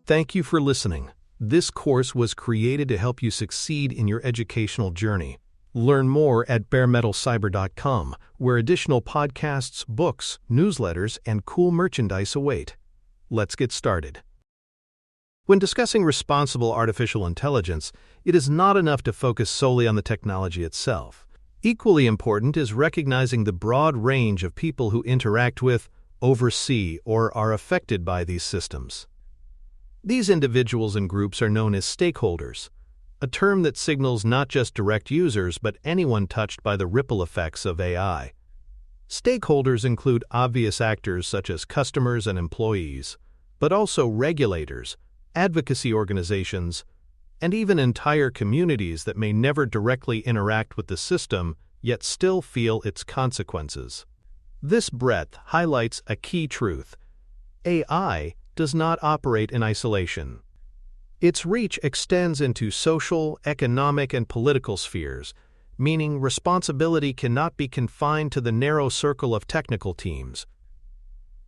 Thank you for listening. This course was created to help you succeed in your educational journey. Learn more at baremetalcyber.com, where additional podcasts, books, newsletters, and cool merchandise await. Let's get started. When discussing responsible artificial intelligence, it is not enough to focus solely on the technology itself. Equally important is recognizing the broad range of people who interact with, oversee, or are affected by these systems. These individuals and groups are known as stakeholders, a term that signals not just direct users but anyone touched by the ripple effects of AI. Stakeholders include obvious actors such as customers and employees, but also regulators, advocacy organizations, and even entire communities that may never directly interact with the system yet still feel its consequences. This breadth highlights a key truth: AI does not operate in isolation. Its reach extends into social, economic, and political spheres, meaning responsibility cannot be confined to the narrow circle of technical teams.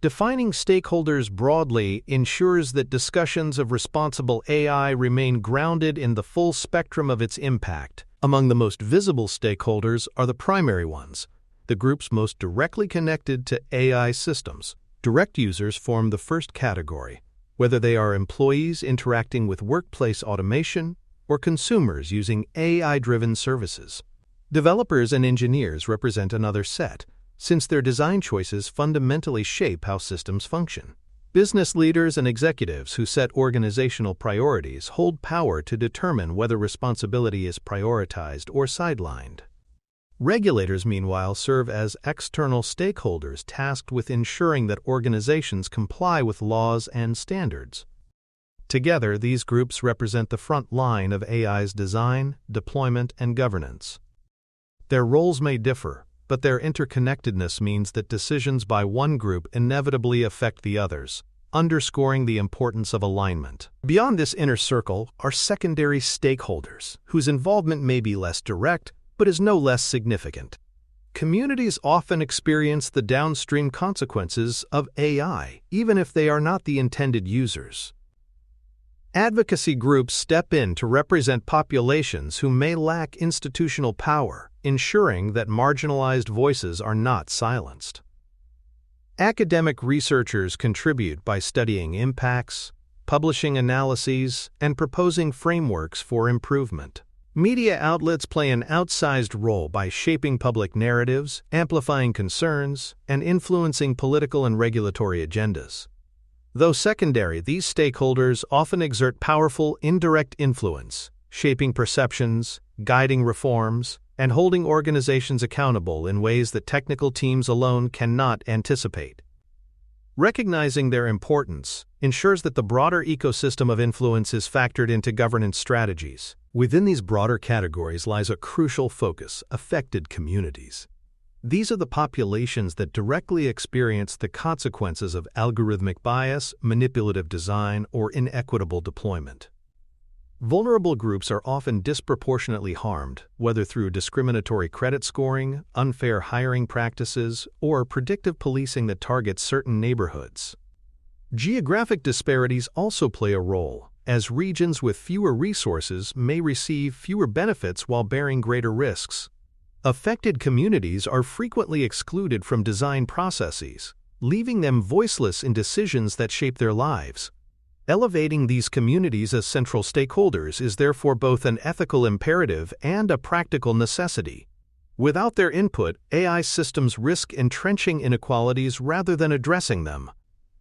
Defining stakeholders broadly ensures that discussions of responsible AI remain grounded in the full spectrum of its impact. Among the most visible stakeholders are the primary ones, the groups most directly connected to AI systems. Direct users form the first category, whether they are employees interacting with workplace automation or consumers using AI-driven services. Developers and engineers represent another set, since their design choices fundamentally shape how systems function. Business leaders and executives who set organizational priorities hold power to determine whether responsibility is prioritized or sidelined. Regulators, meanwhile, serve as external stakeholders tasked with ensuring that organizations comply with laws and standards. Together, these groups represent the front line of AI's design, deployment, and governance. Their roles may differ, but their interconnectedness means that decisions by one group inevitably affect the others, underscoring the importance of alignment. Beyond this inner circle are secondary stakeholders, whose involvement may be less direct, but is no less significant. Communities often experience the downstream consequences of AI, even if they are not the intended users. Advocacy groups step in to represent populations who may lack institutional power, ensuring that marginalized voices are not silenced. Academic researchers contribute by studying impacts, publishing analyses, and proposing frameworks for improvement. Media outlets play an outsized role by shaping public narratives, amplifying concerns, and influencing political and regulatory agendas. Though secondary, these stakeholders often exert powerful indirect influence, shaping perceptions, guiding reforms, and holding organizations accountable in ways that technical teams alone cannot anticipate. Recognizing their importance ensures that the broader ecosystem of influence is factored into governance strategies. Within these broader categories lies a crucial focus: affected communities. These are the populations that directly experience the consequences of algorithmic bias, manipulative design, or inequitable deployment. Vulnerable groups are often disproportionately harmed, whether through discriminatory credit scoring, unfair hiring practices, or predictive policing that targets certain neighborhoods. Geographic disparities also play a role, as regions with fewer resources may receive fewer benefits while bearing greater risks. Affected communities are frequently excluded from design processes, leaving them voiceless in decisions that shape their lives. Elevating these communities as central stakeholders is therefore both an ethical imperative and a practical necessity. Without their input, AI systems risk entrenching inequalities rather than addressing them.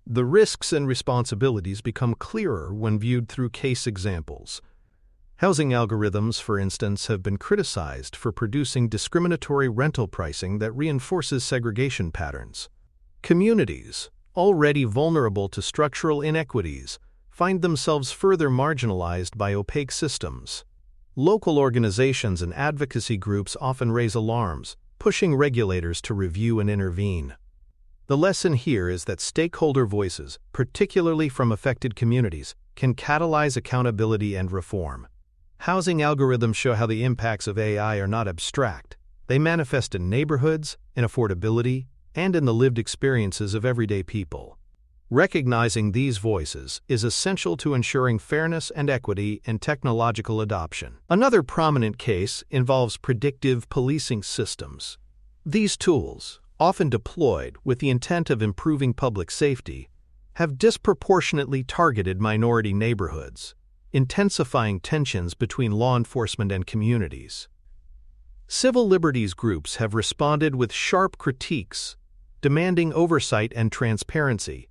The risks and responsibilities become clearer when viewed through case examples. Housing algorithms, for instance, have been criticized for producing discriminatory rental pricing that reinforces segregation patterns. Communities, already vulnerable to structural inequities, find themselves further marginalized by opaque systems. Local organizations and advocacy groups often raise alarms, pushing regulators to review and intervene. The lesson here is that stakeholder voices, particularly from affected communities, can catalyze accountability and reform. Housing algorithms show how the impacts of AI are not abstract. They manifest in neighborhoods, in affordability, and in the lived experiences of everyday people. Recognizing these voices is essential to ensuring fairness and equity in technological adoption. Another prominent case involves predictive policing systems. These tools, often deployed with the intent of improving public safety, have disproportionately targeted minority neighborhoods, intensifying tensions between law enforcement and communities. Civil liberties groups have responded with sharp critiques, demanding oversight and transparency.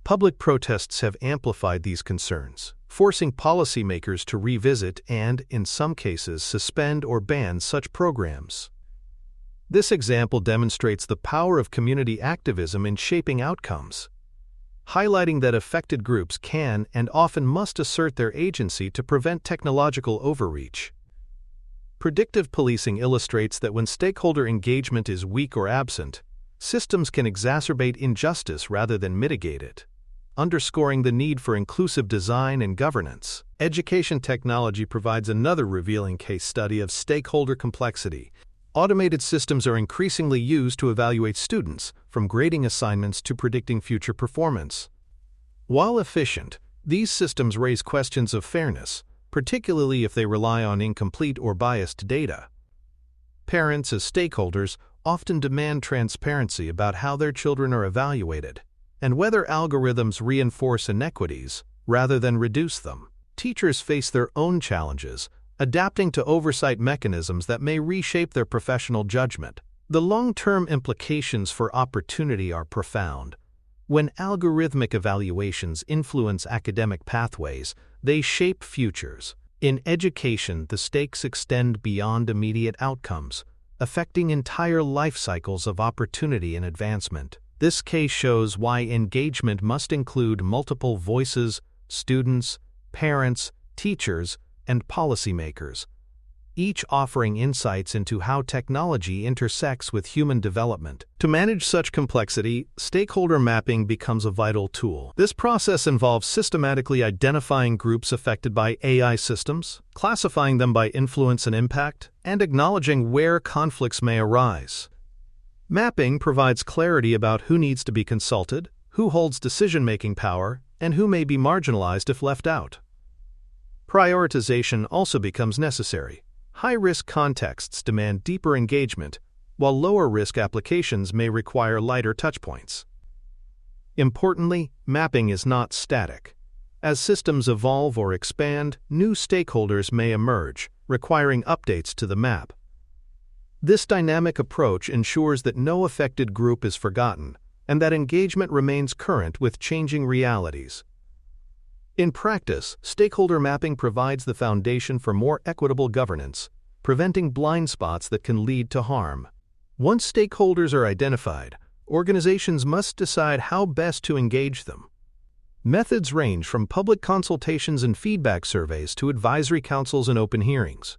Public protests have amplified these concerns, forcing policymakers to revisit and, in some cases, suspend or ban such programs. This example demonstrates the power of community activism in shaping outcomes, highlighting that affected groups can and often must assert their agency to prevent technological overreach. Predictive policing illustrates that when stakeholder engagement is weak or absent, systems can exacerbate injustice rather than mitigate it, underscoring the need for inclusive design and governance. Education technology provides another revealing case study of stakeholder complexity. Automated systems are increasingly used to evaluate students, from grading assignments to predicting future performance. While efficient, these systems raise questions of fairness, particularly if they rely on incomplete or biased data. Parents, as stakeholders, often demand transparency about how their children are evaluated and whether algorithms reinforce inequities rather than reduce them. Teachers face their own challenges, adapting to oversight mechanisms that may reshape their professional judgment. The long-term implications for opportunity are profound. When algorithmic evaluations influence academic pathways, they shape futures. In education, the stakes extend beyond immediate outcomes, affecting entire life cycles of opportunity and advancement. This case shows why engagement must include multiple voices, students, parents, teachers, and policymakers, each offering insights into how technology intersects with human development. To manage such complexity, stakeholder mapping becomes a vital tool. This process involves systematically identifying groups affected by AI systems, classifying them by influence and impact, and acknowledging where conflicts may arise. Mapping provides clarity about who needs to be consulted, who holds decision-making power, and who may be marginalized if left out. Prioritization also becomes necessary. High-risk contexts demand deeper engagement, while lower-risk applications may require lighter touchpoints. Importantly, mapping is not static. As systems evolve or expand, new stakeholders may emerge, requiring updates to the map. This dynamic approach ensures that no affected group is forgotten, and that engagement remains current with changing realities. In practice, stakeholder mapping provides the foundation for more equitable governance, preventing blind spots that can lead to harm. Once stakeholders are identified, organizations must decide how best to engage them. Methods range from public consultations and feedback surveys to advisory councils and open hearings.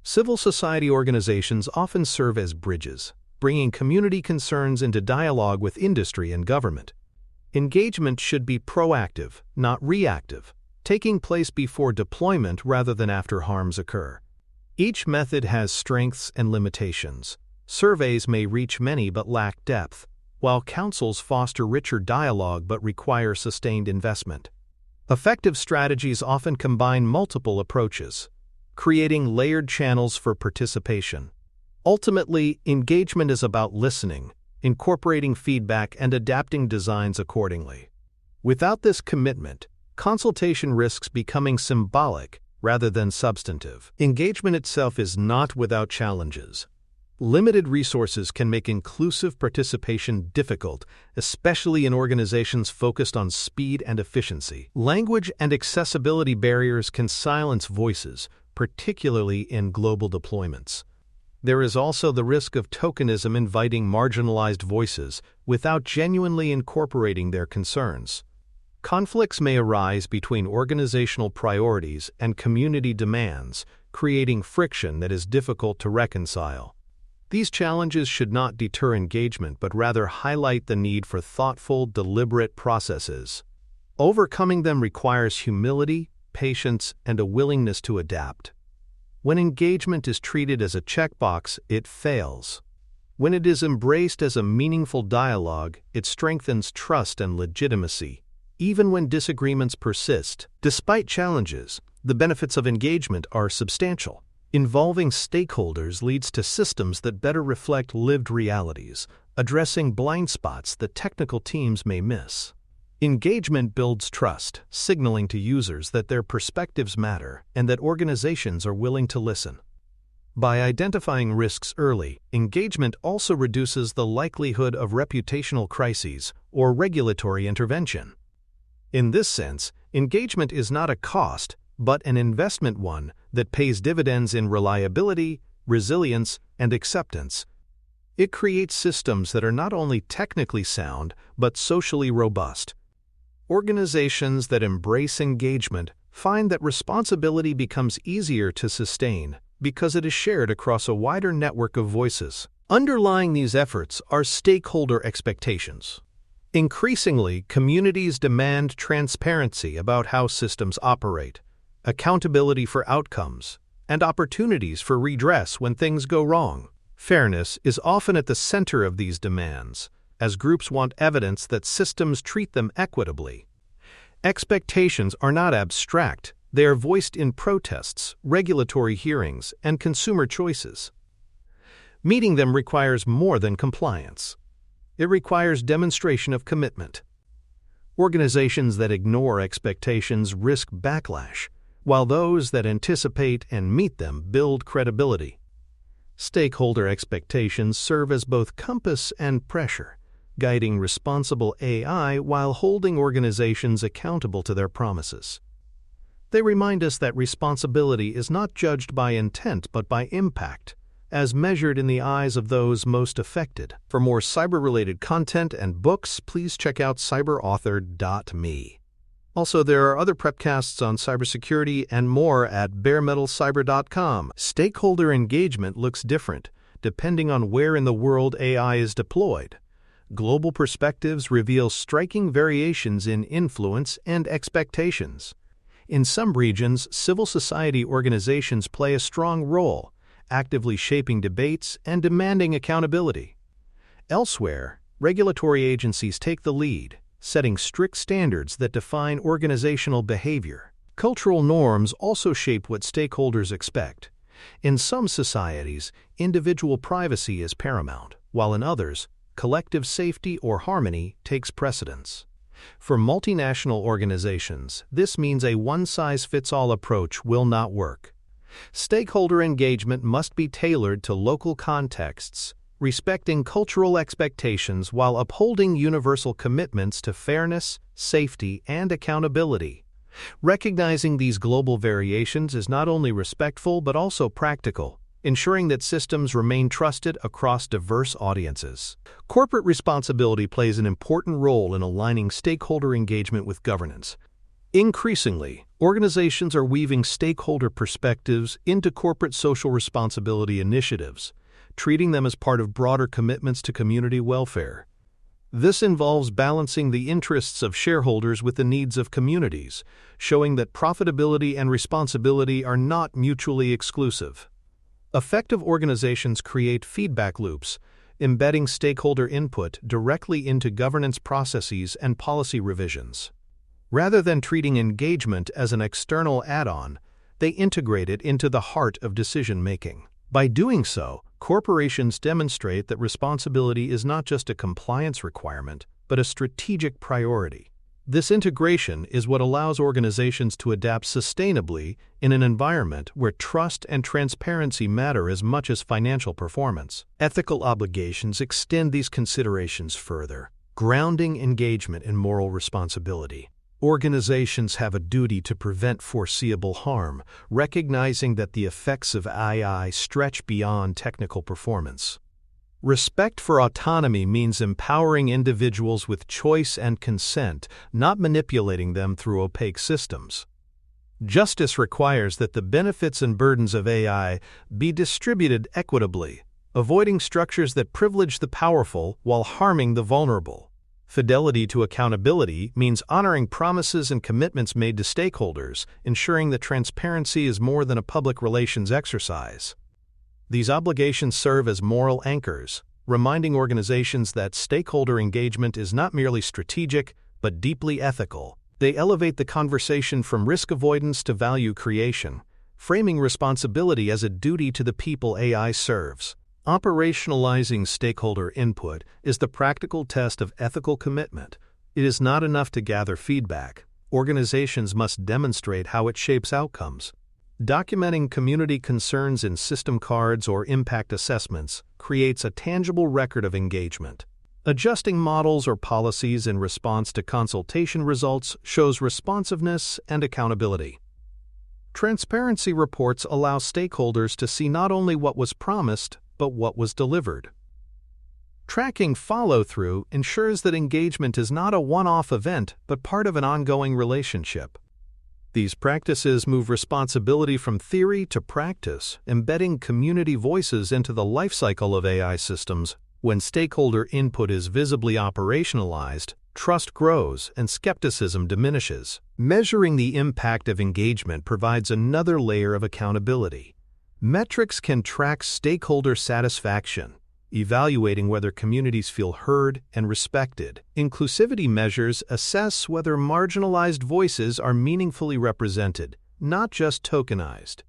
Civil society organizations often serve as bridges, bringing community concerns into dialogue with industry and government. Engagement should be proactive, not reactive, taking place before deployment rather than after harms occur. Each method has strengths and limitations. Surveys may reach many but lack depth, while councils foster richer dialogue but require sustained investment. Effective strategies often combine multiple approaches, creating layered channels for participation. Ultimately, engagement is about listening, incorporating feedback, and adapting designs accordingly. Without this commitment, consultation risks becoming symbolic rather than substantive. Engagement itself is not without challenges. Limited resources can make inclusive participation difficult, especially in organizations focused on speed and efficiency. Language and accessibility barriers can silence voices, particularly in global deployments. There is also the risk of tokenism inviting marginalized voices without genuinely incorporating their concerns. Conflicts may arise between organizational priorities and community demands, creating friction that is difficult to reconcile. These challenges should not deter engagement but rather highlight the need for thoughtful, deliberate processes. Overcoming them requires humility, patience, and a willingness to adapt. When engagement is treated as a checkbox, it fails. When it is embraced as a meaningful dialogue, it strengthens trust and legitimacy. Even when disagreements persist, despite challenges, the benefits of engagement are substantial. Involving stakeholders leads to systems that better reflect lived realities, addressing blind spots that technical teams may miss. Engagement builds trust, signaling to users that their perspectives matter and that organizations are willing to listen. By identifying risks early, engagement also reduces the likelihood of reputational crises or regulatory intervention. In this sense, engagement is not a cost, but an investment one that pays dividends in reliability, resilience, and acceptance. It creates systems that are not only technically sound, but socially robust. Organizations that embrace engagement find that responsibility becomes easier to sustain because it is shared across a wider network of voices. Underlying these efforts are stakeholder expectations. Increasingly, communities demand transparency about how systems operate, accountability for outcomes, and opportunities for redress when things go wrong. Fairness is often at the center of these demands, as groups want evidence that systems treat them equitably. Expectations are not abstract, they are voiced in protests, regulatory hearings, and consumer choices. Meeting them requires more than compliance. It requires demonstration of commitment. Organizations that ignore expectations risk backlash, while those that anticipate and meet them build credibility. Stakeholder expectations serve as both compass and pressure, guiding responsible AI while holding organizations accountable to their promises. They remind us that responsibility is not judged by intent but by impact, as measured in the eyes of those most affected. For more cyber-related content and books, please check out cyberauthor.me. Also, there are other prepcasts on cybersecurity and more at baremetalcyber.com. Stakeholder engagement looks different, depending on where in the world AI is deployed. Global perspectives reveal striking variations in influence and expectations. In some regions, civil society organizations play a strong role, actively shaping debates and demanding accountability. Elsewhere, regulatory agencies take the lead, setting strict standards that define organizational behavior. Cultural norms also shape what stakeholders expect. In some societies, individual privacy is paramount, while in others, collective safety or harmony takes precedence. For multinational organizations, this means a one-size-fits-all approach will not work. Stakeholder engagement must be tailored to local contexts, respecting cultural expectations while upholding universal commitments to fairness, safety, and accountability. Recognizing these global variations is not only respectful but also practical, ensuring that systems remain trusted across diverse audiences. Corporate responsibility plays an important role in aligning stakeholder engagement with governance. Increasingly, organizations are weaving stakeholder perspectives into corporate social responsibility initiatives, treating them as part of broader commitments to community welfare. This involves balancing the interests of shareholders with the needs of communities, showing that profitability and responsibility are not mutually exclusive. Effective organizations create feedback loops, embedding stakeholder input directly into governance processes and policy revisions. Rather than treating engagement as an external add-on, they integrate it into the heart of decision-making. By doing so, corporations demonstrate that responsibility is not just a compliance requirement, but a strategic priority. This integration is what allows organizations to adapt sustainably in an environment where trust and transparency matter as much as financial performance. Ethical obligations extend these considerations further, grounding engagement in moral responsibility. Organizations have a duty to prevent foreseeable harm, recognizing that the effects of AI stretch beyond technical performance. Respect for autonomy means empowering individuals with choice and consent, not manipulating them through opaque systems. Justice requires that the benefits and burdens of AI be distributed equitably, avoiding structures that privilege the powerful while harming the vulnerable. Fidelity to accountability means honoring promises and commitments made to stakeholders, ensuring that transparency is more than a public relations exercise. These obligations serve as moral anchors, reminding organizations that stakeholder engagement is not merely strategic, but deeply ethical. They elevate the conversation from risk avoidance to value creation, framing responsibility as a duty to the people AI serves. Operationalizing stakeholder input is the practical test of ethical commitment. It is not enough to gather feedback. Organizations must demonstrate how it shapes outcomes. Documenting community concerns in system cards or impact assessments creates a tangible record of engagement. Adjusting models or policies in response to consultation results shows responsiveness and accountability. Transparency reports allow stakeholders to see not only what was promised, but what was delivered. Tracking follow-through ensures that engagement is not a one-off event, but part of an ongoing relationship. These practices move responsibility from theory to practice, embedding community voices into the lifecycle of AI systems. When stakeholder input is visibly operationalized, trust grows and skepticism diminishes. Measuring the impact of engagement provides another layer of accountability. Metrics can track stakeholder satisfaction, evaluating whether communities feel heard and respected. Inclusivity measures assess whether marginalized voices are meaningfully represented, not just tokenized.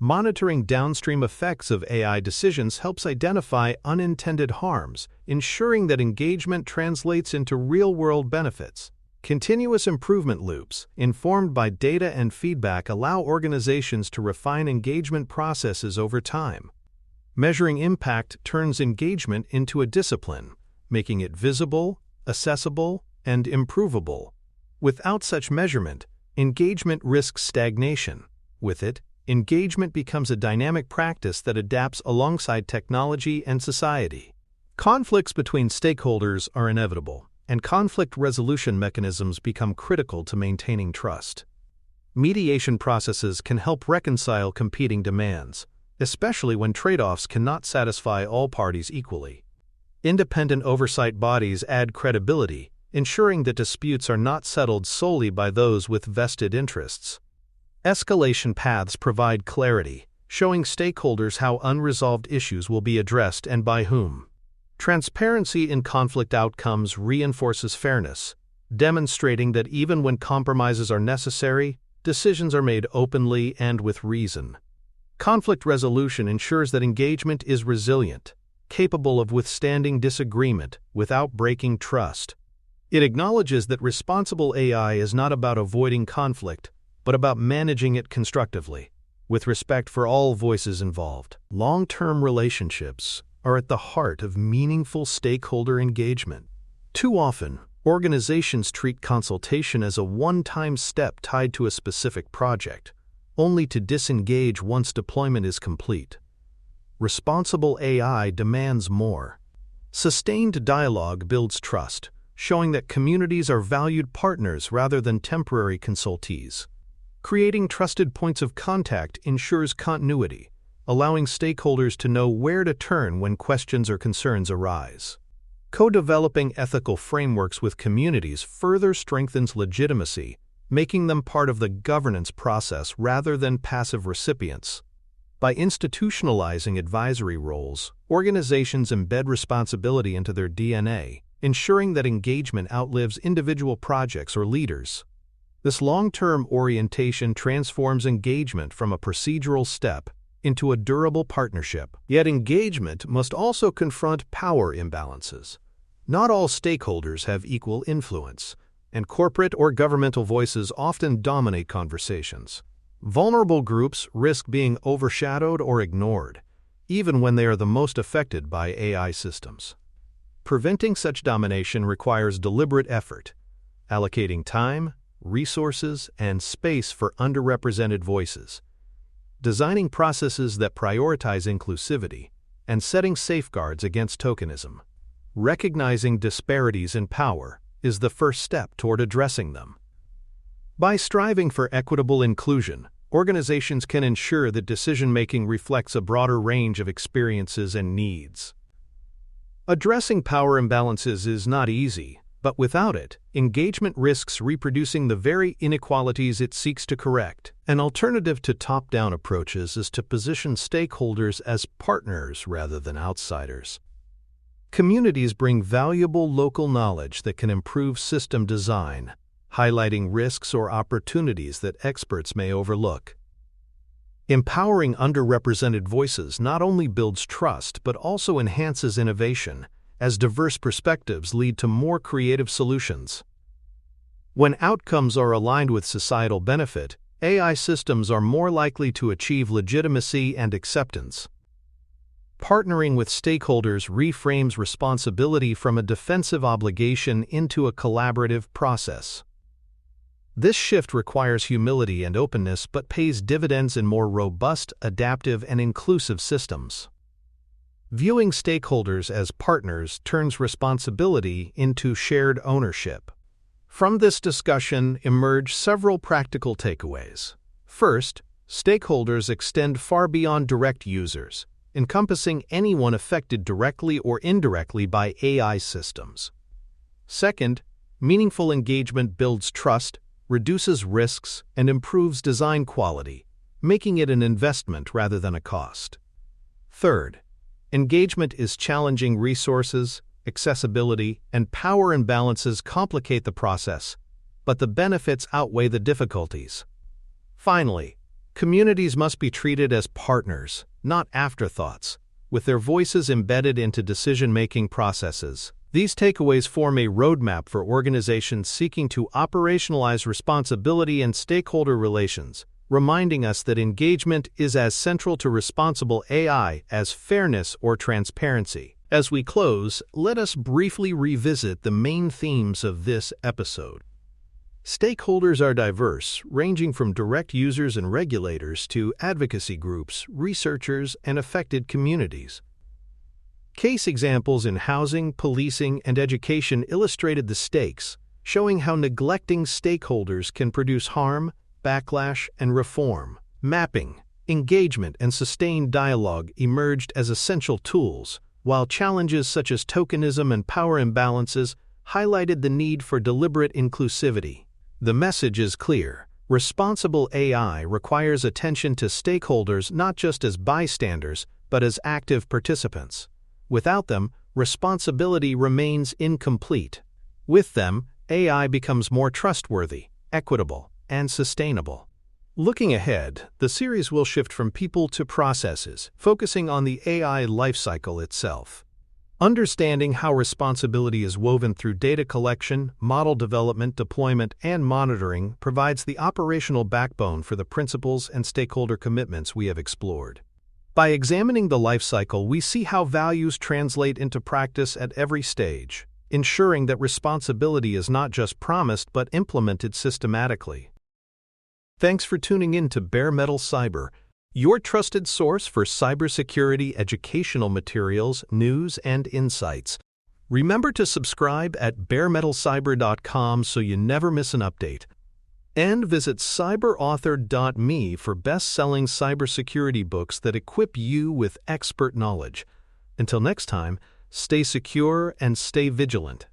Monitoring downstream effects of AI decisions helps identify unintended harms, ensuring that engagement translates into real-world benefits. Continuous improvement loops, informed by data and feedback, allow organizations to refine engagement processes over time. Measuring impact turns engagement into a discipline, making it visible, accessible, and improvable. Without such measurement, engagement risks stagnation. With it, engagement becomes a dynamic practice that adapts alongside technology and society. Conflicts between stakeholders are inevitable, and conflict resolution mechanisms become critical to maintaining trust. Mediation processes can help reconcile competing demands, especially when trade-offs cannot satisfy all parties equally. Independent oversight bodies add credibility, ensuring that disputes are not settled solely by those with vested interests. Escalation paths provide clarity, showing stakeholders how unresolved issues will be addressed and by whom. Transparency in conflict outcomes reinforces fairness, demonstrating that even when compromises are necessary, decisions are made openly and with reason. Conflict resolution ensures that engagement is resilient, capable of withstanding disagreement without breaking trust. It acknowledges that responsible AI is not about avoiding conflict, but about managing it constructively, with respect for all voices involved. Long-term relationships are at the heart of meaningful stakeholder engagement. Too often, organizations treat consultation as a one-time step tied to a specific project, only to disengage once deployment is complete. Responsible AI demands more. Sustained dialogue builds trust, showing that communities are valued partners rather than temporary consultees. Creating trusted points of contact ensures continuity, allowing stakeholders to know where to turn when questions or concerns arise. Co-developing ethical frameworks with communities further strengthens legitimacy, making them part of the governance process rather than passive recipients. By institutionalizing advisory roles, organizations embed responsibility into their DNA, ensuring that engagement outlives individual projects or leaders. This long-term orientation transforms engagement from a procedural step into a durable partnership. Yet engagement must also confront power imbalances. Not all stakeholders have equal influence, and corporate or governmental voices often dominate conversations. Vulnerable groups risk being overshadowed or ignored, even when they are the most affected by AI systems. Preventing such domination requires deliberate effort, allocating time, resources, and space for underrepresented voices, designing processes that prioritize inclusivity, and setting safeguards against tokenism. Recognizing disparities in power is the first step toward addressing them. By striving for equitable inclusion, organizations can ensure that decision-making reflects a broader range of experiences and needs. Addressing power imbalances is not easy, but without it, engagement risks reproducing the very inequalities it seeks to correct. An alternative to top-down approaches is to position stakeholders as partners rather than outsiders. Communities bring valuable local knowledge that can improve system design, highlighting risks or opportunities that experts may overlook. Empowering underrepresented voices not only builds trust but also enhances innovation, as diverse perspectives lead to more creative solutions. When outcomes are aligned with societal benefit, AI systems are more likely to achieve legitimacy and acceptance. Partnering with stakeholders reframes responsibility from a defensive obligation into a collaborative process. This shift requires humility and openness but pays dividends in more robust, adaptive, and inclusive systems. Viewing stakeholders as partners turns responsibility into shared ownership. From this discussion emerge several practical takeaways. First, stakeholders extend far beyond direct users, encompassing anyone affected directly or indirectly by AI systems. Second, meaningful engagement builds trust, reduces risks, and improves design quality, making it an investment rather than a cost. Third, engagement is challenging. Resources, accessibility, and power imbalances complicate the process, but the benefits outweigh the difficulties. Finally, communities must be treated as partners, not afterthoughts, with their voices embedded into decision-making processes. These takeaways form a roadmap for organizations seeking to operationalize responsibility and stakeholder relations, reminding us that engagement is as central to responsible AI as fairness or transparency. As we close, let us briefly revisit the main themes of this episode. Stakeholders are diverse, ranging from direct users and regulators to advocacy groups, researchers, and affected communities. Case examples in housing, policing, and education illustrated the stakes, showing how neglecting stakeholders can produce harm, backlash, and reform. Mapping, engagement, and sustained dialogue emerged as essential tools, while challenges such as tokenism and power imbalances highlighted the need for deliberate inclusivity. The message is clear: responsible AI requires attention to stakeholders not just as bystanders, but as active participants. Without them, responsibility remains incomplete. With them, AI becomes more trustworthy, equitable, and sustainable. Looking ahead, the series will shift from people to processes, focusing on the AI lifecycle itself. Understanding how responsibility is woven through data collection, model development, deployment, and monitoring provides the operational backbone for the principles and stakeholder commitments we have explored. By examining the lifecycle, we see how values translate into practice at every stage, ensuring that responsibility is not just promised but implemented systematically. Thanks for tuning in to Bare Metal Cyber, your trusted source for cybersecurity educational materials, news, and insights. Remember to subscribe at baremetalcyber.com so you never miss an update. And visit cyberauthor.me for best-selling cybersecurity books that equip you with expert knowledge. Until next time, stay secure and stay vigilant.